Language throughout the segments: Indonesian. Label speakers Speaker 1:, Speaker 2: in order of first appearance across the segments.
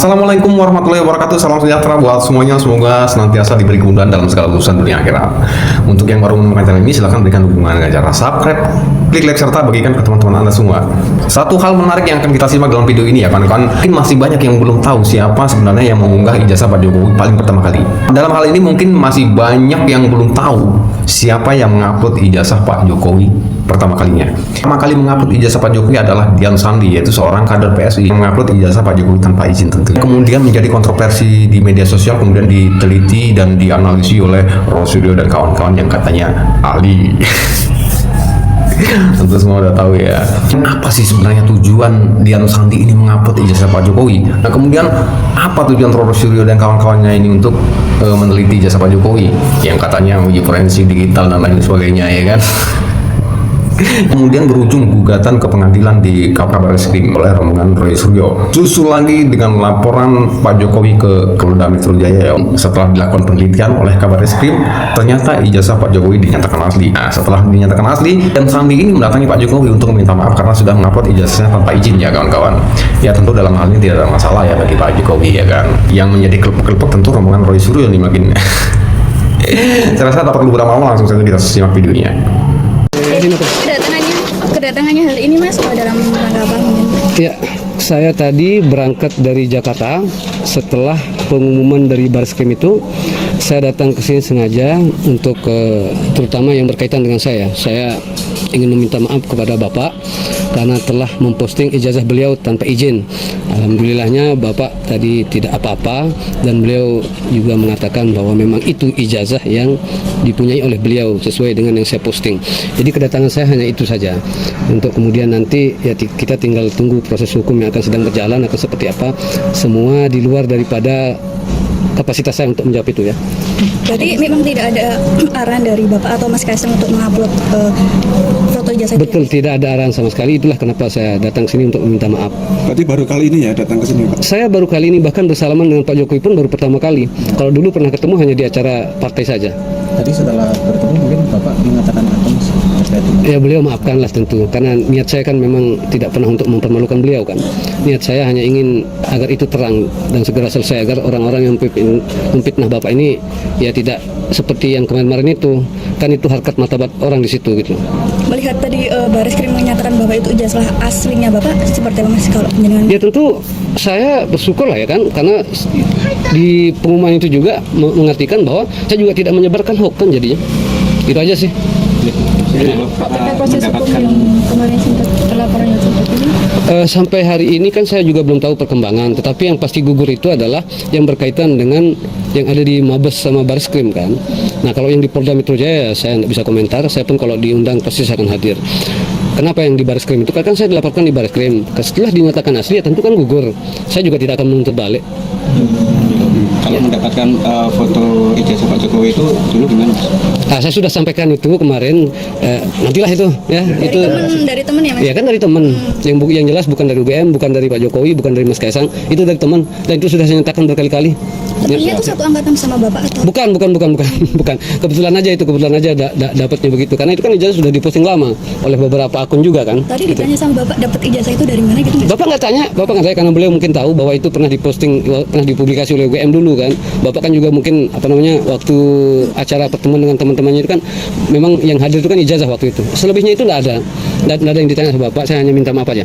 Speaker 1: Assalamualaikum warahmatullahi wabarakatuh. Salam sejahtera buat semuanya. Semoga senantiasa diberi kemudahan dalam segala urusan dunia akhirat. Untuk yang baru menemukan channel ini, silahkan berikan dukungan dengan cara subscribe, klik like, serta bagikan ke teman-teman Anda semua. Satu hal menarik yang akan kita simak dalam video ini ya kawan-kawan, mungkin masih banyak yang belum tahu siapa sebenarnya yang mengunggah ijazah Pak Jokowi paling pertama kali. Dalam hal ini mungkin masih banyak yang belum tahu siapa yang mengupload ijazah Pak Jokowi pertama kalinya. Pertama kali mengupload ijazah Pak Jokowi adalah Dian Sandi, yaitu seorang kader PSI yang mengupload ijazah Pak Jokowi tanpa izin tentu. Kemudian menjadi kontroversi di media sosial, kemudian diteliti dan dianalisi oleh Rosuryo dan kawan-kawan yang katanya ahli. Tentu semua udah tahu ya. Apa sih sebenarnya tujuan Dian Sandi ini mengupload ijazah Pak Jokowi? Nah kemudian apa tujuan Rosuryo dan kawan-kawannya ini untuk meneliti ijazah Pak Jokowi yang katanya uji forensik digital dan lain sebagainya ya kan? Kemudian berujung gugatan ke pengadilan di Kabareskrim oleh rombongan Roy Suryo. Susul lagi dengan laporan Pak Jokowi ke Polda Metro Jaya. Setelah dilakukan penelitian oleh Kabareskrim, ternyata ijazah Pak Jokowi dinyatakan asli. Nah, setelah dinyatakan asli, Dian Sandi ini mendatangi Pak Jokowi untuk meminta maaf karena sudah mengupload ijazahnya tanpa izin ya kawan-kawan. Ya tentu dalam hal ini tidak ada masalah ya bagi Pak Jokowi ya kan. Yang menjadi kelepek-kelepek tentu rombongan Roy Suryo nih makin. Saya rasa tak perlu berlama-lama, langsung saja kita simak videonya.
Speaker 2: Kedatangannya hari ini Mas dalam rangka apa?
Speaker 3: Ya, saya tadi berangkat dari Jakarta. Setelah pengumuman dari Bareskrim itu, saya datang ke sini sengaja untuk terutama yang berkaitan dengan saya. Saya ingin meminta maaf kepada Bapak karena telah memposting ijazah beliau tanpa izin. Alhamdulillahnya Bapak tadi tidak apa-apa dan beliau juga mengatakan bahwa memang itu ijazah yang dipunyai oleh beliau sesuai dengan yang saya posting. Jadi kedatangan saya hanya itu saja. Untuk kemudian nanti ya kita tinggal tunggu proses hukum yang akan sedang berjalan akan seperti apa. Semua di luar daripada kapasitas saya untuk menjawab itu ya.
Speaker 2: Jadi memang tidak ada arahan dari Bapak atau Mas Kaisang untuk mengupload foto ijazah itu?
Speaker 3: Betul, tidak ada arahan sama sekali. Itulah kenapa saya datang sini untuk meminta maaf.
Speaker 4: Berarti baru kali ini ya datang ke sini Pak?
Speaker 3: Saya baru kali ini, bahkan bersalaman dengan Pak Jokowi pun baru pertama kali. Kalau dulu pernah ketemu hanya di acara partai saja.
Speaker 5: Tadi setelah bertemu mungkin Bapak mengatakan apa Mas?
Speaker 3: Ya beliau maafkanlah tentu, karena niat saya kan memang tidak pernah untuk mempermalukan beliau kan. Niat saya hanya ingin agar itu terang dan segera selesai, agar orang-orang yang memfitnah Bapak ini ya tidak seperti yang kemarin-kemarin itu. Kan itu harkat martabat orang di situ gitu.
Speaker 2: Melihat tadi Bareskrim menyatakan bahwa itu ijazah aslinya Bapak, seperti apa Mas kalau penjenengan?
Speaker 3: Ya tentu saya bersyukur lah ya kan, karena di pengumuman itu juga mengartikan bahwa saya juga tidak menyebarkan hoax kan jadinya. Itu aja sih.
Speaker 2: Terkait proses hukum yang kemarin sempat laporannya seperti ini?
Speaker 3: Sampai hari ini kan saya juga belum tahu perkembangan, tetapi yang pasti gugur itu adalah yang berkaitan dengan yang ada di Mabes sama Bareskrim kan. Nah kalau yang di Polda Metro Jaya saya tidak bisa komentar, saya pun kalau diundang pasti saya akan hadir. Kenapa yang di Bareskrim itu? Kan saya dilaporkan di Bareskrim. Setelah dinyatakan asli ya tentu kan gugur. Saya juga tidak akan menuntut balik.
Speaker 4: Kalau mendapatkan foto ijazah Pak Jokowi itu dulu gimana Mas?
Speaker 3: Saya sudah sampaikan itu kemarin. Nantilah itu ya.
Speaker 2: Dari teman ya Mas?
Speaker 3: Iya kan dari teman. Yang jelas bukan dari UGM, bukan dari Pak Jokowi, bukan dari Mas Kaisang. Itu dari teman dan itu sudah saya nyatakan berkali-kali.
Speaker 2: Temannya itu satu angkatan sama Bapak atau?
Speaker 3: Bukan. Kebetulan aja dapatnya begitu. Karena itu kan ijazah sudah diposting lama oleh beberapa akun juga kan.
Speaker 2: Tadi ditanya sama Bapak dapat ijazah itu dari mana gitu?
Speaker 3: Bapak nggak tanya karena beliau mungkin tahu bahwa itu pernah diposting, pernah dipublikasi oleh UGM dulu kan. Bapak kan juga mungkin waktu acara pertemuan dengan teman-temannya itu kan memang yang hadir itu kan ijazah waktu itu. Selebihnya itu nggak ada yang ditanya sama Bapak. Saya hanya minta maaf aja.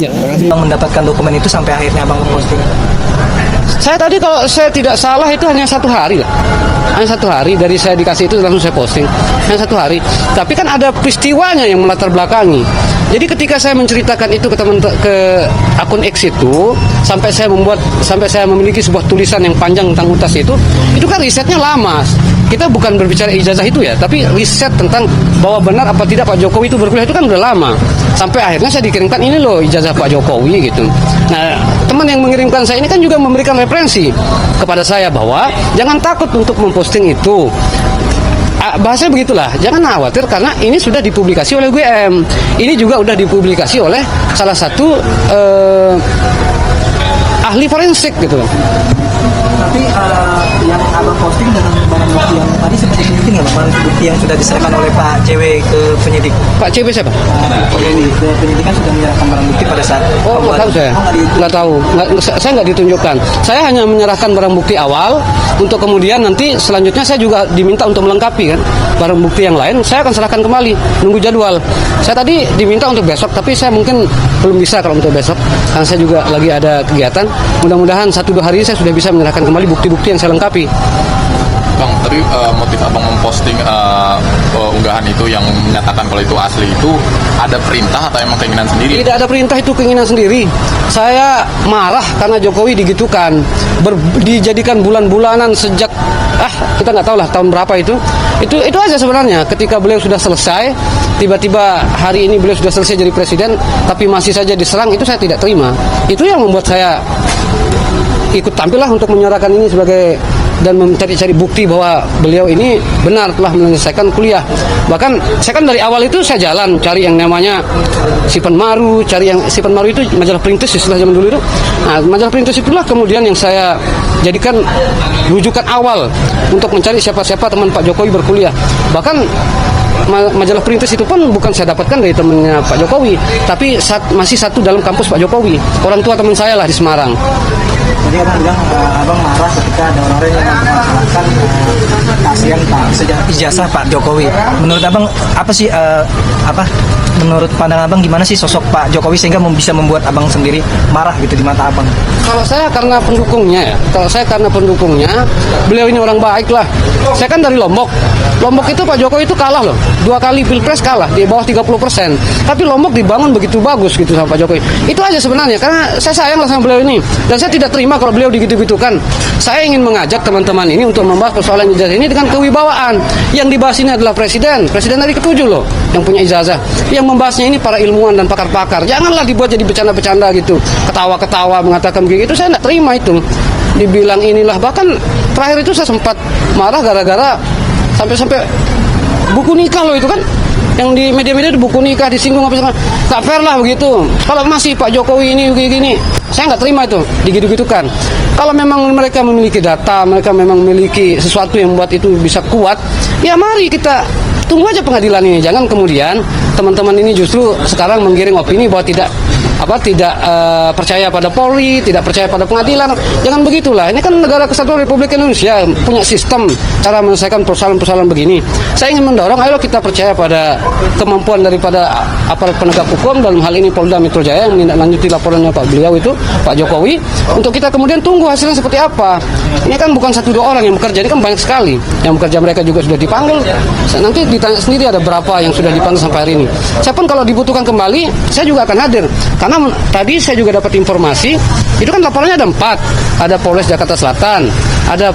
Speaker 3: Ya.
Speaker 5: Mendapatkan dokumen itu sampai akhirnya Abang posting.
Speaker 3: Saya tadi kalau saya tidak salah itu hanya 1 hari lah. Hanya 1 hari dari saya dikasih itu langsung saya posting. Hanya 1 hari. Tapi kan ada peristiwanya yang melatar belakangi. Jadi ketika saya menceritakan itu ke akun X itu, sampai saya memiliki sebuah tulisan yang panjang tentang UTAS itu kan risetnya lama. Kita bukan berbicara ijazah itu ya, tapi riset tentang bahwa benar apa tidak Pak Jokowi itu berkuliah itu kan udah lama. Sampai akhirnya saya dikirimkan ini loh ijazah Pak Jokowi gitu. Nah, teman yang mengirimkan saya ini kan juga memberikan referensi kepada saya bahwa jangan takut untuk memposting itu. Bahasanya begitulah, jangan khawatir karena ini sudah dipublikasi oleh UGM. Ini juga sudah dipublikasi oleh salah satu ahli forensik gitu kan.
Speaker 5: Tapi yang abang posting dengan barang bukti yang tadi seperti penyidik nggak, barang bukti yang sudah diserahkan oleh Pak CW ke penyidik.
Speaker 3: Pak CB siapa?
Speaker 5: Ke penyidikan sudah menyerahkan barang bukti pada saat.
Speaker 3: Oh, nggak tahu saya. Nggak tahu. Saya nggak ditunjukkan. Saya hanya menyerahkan barang bukti awal untuk kemudian nanti selanjutnya saya juga diminta untuk melengkapi kan barang bukti yang lain. Saya akan serahkan kembali. Nunggu jadwal. Saya tadi diminta untuk besok, tapi saya mungkin belum bisa kalau untuk besok karena saya juga lagi ada kegiatan. Mudah-mudahan 1-2 hari saya sudah bisa menyerahkan kembali bukti-bukti yang saya lengkapi.
Speaker 6: Bang, tadi motif abang memposting unggahan itu yang menyatakan kalau itu asli itu ada perintah atau emang keinginan sendiri?
Speaker 3: Tidak ada perintah, itu keinginan sendiri. Saya marah karena Jokowi digitukan, dijadikan bulan-bulanan sejak kita nggak tahu lah tahun berapa itu aja sebenarnya. Ketika beliau sudah selesai, tiba-tiba hari ini beliau sudah selesai jadi presiden, tapi masih saja diserang, itu saya tidak terima. Itu yang membuat saya ikut tampil lah untuk menyuarakan ini sebagai dan mencari-cari bukti bahwa beliau ini benar telah menyelesaikan kuliah. Bahkan saya kan dari awal itu saya jalan cari yang namanya Sipan Maru, Sipan Maru itu majalah Perintis istilah zaman dulu itu. Nah, majalah Perintis itulah kemudian yang saya jadikan rujukan awal untuk mencari siapa-siapa teman Pak Jokowi berkuliah. Bahkan majalah Perintis itu pun bukan saya dapatkan dari temannya Pak Jokowi, tapi masih satu dalam kampus Pak Jokowi. Orang tua teman saya lah di Semarang.
Speaker 5: Jadi abang bilang abang marah ketika ada orang-orang yang mengatakan kasihan Pak ijazah Pak Jokowi. Menurut abang apa sih menurut pandangan abang gimana sih sosok Pak Jokowi sehingga bisa membuat abang sendiri marah gitu di mata abang?
Speaker 3: Kalau saya karena pendukungnya, beliau ini orang baik lah. Saya kan dari Lombok. Lombok itu Pak Jokowi itu kalah loh. 2 kali pilpres kalah di bawah 30%. Tapi Lombok dibangun begitu bagus gitu sama Pak Jokowi. Itu aja sebenarnya karena saya sayang lah sama beliau ini. Dan saya tidak terima kalau beliau digitu-gitukan. Saya ingin mengajak teman-teman ini untuk membahas persoalan ijazah ini dengan kewibawaan. Yang dibahas ini adalah presiden dari ke-7 loh yang punya ijazah. Yang membahasnya ini para ilmuwan dan pakar-pakar. Janganlah dibuat jadi bercanda-bercanda gitu. Ketawa-ketawa mengatakan begitu. Saya tidak terima itu. Dibilang inilah, bahkan terakhir itu saya sempat marah gara-gara sampai buku nikah loh itu kan. Yang di media-media itu buku nikah disinggung apa segala. Tak fair lah begitu. Kalau masih Pak Jokowi ini begini, saya nggak terima itu digitu-gitukan. Kalau memang mereka memiliki data, mereka memang memiliki sesuatu yang membuat itu bisa kuat, ya mari kita tunggu aja pengadilan ini. Jangan kemudian teman-teman ini justru sekarang menggiring opini bahwa tidak percaya pada Polri, tidak percaya pada pengadilan. Jangan begitulah. Ini kan negara kesatuan Republik Indonesia, punya sistem cara menyelesaikan persoalan-persoalan begini. Saya ingin mendorong, ayo kita percaya pada kemampuan daripada aparat penegak hukum, dalam hal ini Polda Metro Jaya yang menindaklanjuti laporannya Pak Jokowi, untuk kita kemudian tunggu hasilnya seperti apa. Ini kan bukan 1-2 orang yang bekerja, ini kan banyak sekali yang bekerja, mereka juga sudah dipanggil. Nanti ditanya sendiri ada berapa yang sudah dipanggil sampai hari ini. Saya pun kalau dibutuhkan kembali, saya juga akan hadir. Karena tadi saya juga dapat informasi, itu kan laporannya ada 4. Ada Polres Jakarta Selatan, ada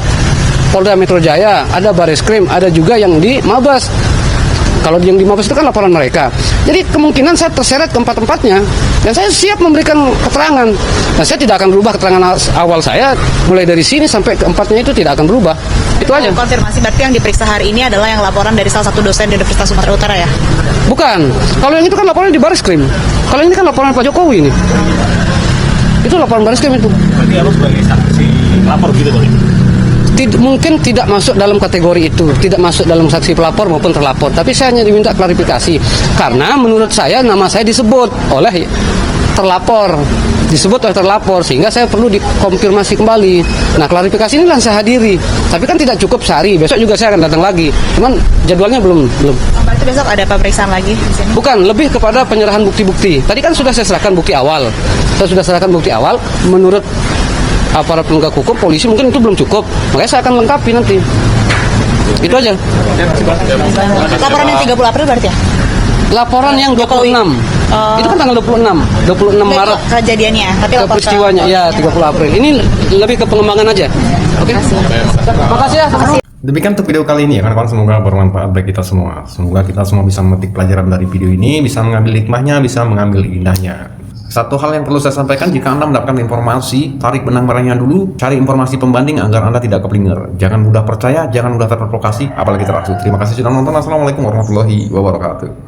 Speaker 3: Polda Metro Jaya, ada Bareskrim, ada juga yang di Mabes. Kalau yang di Mabes itu kan laporan mereka. Jadi kemungkinan saya terseret ke 4-tempatnya. Dan saya siap memberikan keterangan. Dan saya tidak akan berubah keterangan awal saya. Mulai dari sini sampai ke 4-nya itu tidak akan berubah. Itu aja.
Speaker 7: Konfirmasi berarti yang diperiksa hari ini adalah yang laporan dari salah satu dosen di Universitas Sumatera Utara ya?
Speaker 3: Bukan. Kalau yang itu kan laporan di Bareskrim. Kalau ini kan laporan Pak Jokowi ini. Itu laporan Bareskrim itu.
Speaker 8: Berarti abang sebagai saksi lapor gitu Bang?
Speaker 3: Mungkin tidak masuk dalam kategori itu, tidak masuk dalam saksi pelapor maupun terlapor. Tapi saya hanya diminta klarifikasi karena menurut saya nama saya disebut oleh terlapor, sehingga saya perlu dikonfirmasi kembali. Nah, klarifikasi ini saya hadiri. Tapi kan tidak cukup sehari, besok juga saya akan datang lagi. Cuman jadwalnya belum.
Speaker 7: Berarti besok ada pemeriksaan lagi di sini?
Speaker 3: Bukan, lebih kepada penyerahan bukti-bukti. Tadi kan sudah saya serahkan bukti awal. Menurut aparat penegak hukum, polisi mungkin itu belum cukup, makanya saya akan lengkapi nanti. Itu aja.
Speaker 7: Laporan yang 30 April berarti ya?
Speaker 3: Laporan yang 26. Itu kan tanggal 26 Maret
Speaker 7: kejadiannya, tapi laporan
Speaker 3: peristiwanya ya 30 April. Ini lebih ke pengembangan aja. Oke. Makasih ya.
Speaker 1: Demikian untuk video kali ini ya kawan-kawan, semoga bermanfaat bagi kita semua. Semoga kita semua bisa memetik pelajaran dari video ini, bisa mengambil hikmahnya, bisa mengambil indahnya. Satu hal yang perlu saya sampaikan, jika Anda mendapatkan informasi, tarik benang merahnya dulu, cari informasi pembanding agar Anda tidak keblinger. Jangan mudah percaya, jangan mudah terprovokasi, apalagi terharu. Terima kasih sudah nonton. Assalamualaikum warahmatullahi wabarakatuh.